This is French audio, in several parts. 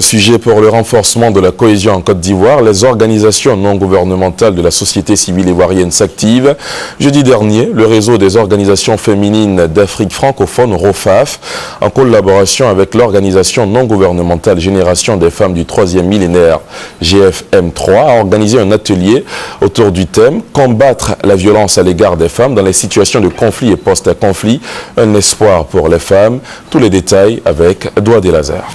Sujet pour le renforcement de la cohésion en Côte d'Ivoire, les organisations non gouvernementales de la société civile ivoirienne s'activent. Jeudi dernier, le réseau des organisations féminines d'Afrique francophone, ROFAF, en collaboration avec l'organisation non gouvernementale Génération des femmes du 3e millénaire, GFM3, a organisé un atelier autour du thème « Combattre la violence à l'égard des femmes dans les situations de conflit et post-conflit, un espoir pour les femmes ». Tous les détails avec Douad Elazar.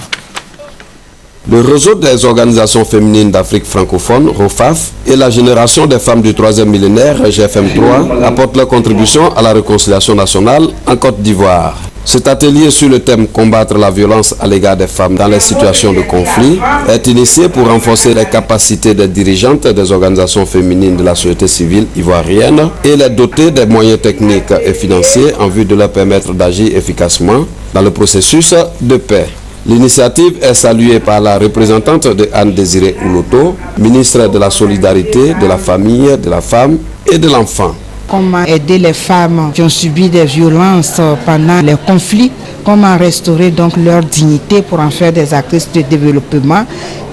Le réseau des organisations féminines d'Afrique francophone, ROFAF, et la Génération des femmes du 3e millénaire, GFM3, apportent leur contribution à la réconciliation nationale en Côte d'Ivoire. Cet atelier sur le thème « Combattre la violence à l'égard des femmes dans les situations de conflit » est initié pour renforcer les capacités des dirigeantes des organisations féminines de la société civile ivoirienne et les doter des moyens techniques et financiers en vue de leur permettre d'agir efficacement dans le processus de paix. L'initiative est saluée par la représentante de Anne-Désirée Ouloto, ministre de la Solidarité, de la Famille, de la Femme et de l'Enfant. Comment aider les femmes qui ont subi des violences pendant les conflits, comment restaurer donc leur dignité pour en faire des actrices de développement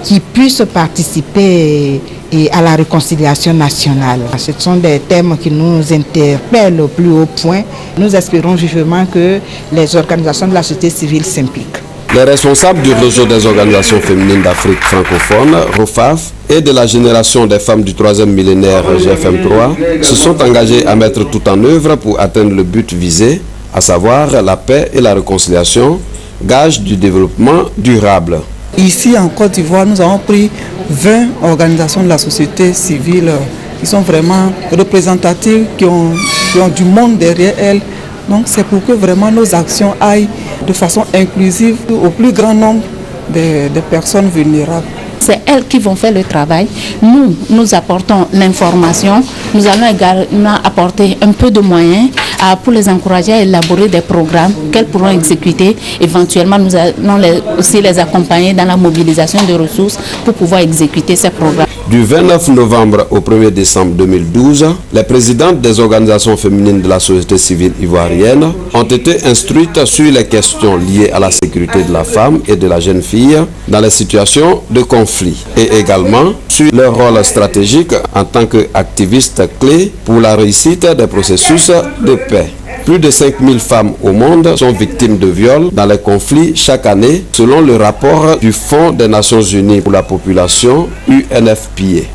qui puissent participer à la réconciliation nationale. Ce sont des thèmes qui nous interpellent au plus haut point. Nous espérons vivement que les organisations de la société civile s'impliquent. Les responsables du réseau des organisations féminines d'Afrique francophone, ROFAF, et de la Génération des femmes du 3e millénaire, GFM3, se sont engagés à mettre tout en œuvre pour atteindre le but visé, à savoir la paix et la réconciliation, gage du développement durable. Ici en Côte d'Ivoire, nous avons pris 20 organisations de la société civile qui sont vraiment représentatives, qui ont du monde derrière elles. Donc c'est pour que vraiment nos actions aillent de façon inclusive au plus grand nombre de personnes vulnérables. C'est elles qui vont faire le travail. Nous apportons l'information. Nous allons également apporter un peu de moyens pour les encourager à élaborer des programmes qu'elles pourront exécuter. Éventuellement, nous allons aussi les accompagner dans la mobilisation de ressources pour pouvoir exécuter ces programmes. Du 29 novembre au 1er décembre 2012, les présidentes des organisations féminines de la société civile ivoirienne ont été instruites sur les questions liées à la sécurité de la femme et de la jeune fille dans les situations de conflit et également sur leur rôle stratégique en tant qu'activistes clés pour la réussite des processus de paix. Plus de 5000 femmes au monde sont victimes de viols dans les conflits chaque année, selon le rapport du Fonds des Nations Unies pour la population, UNFPA.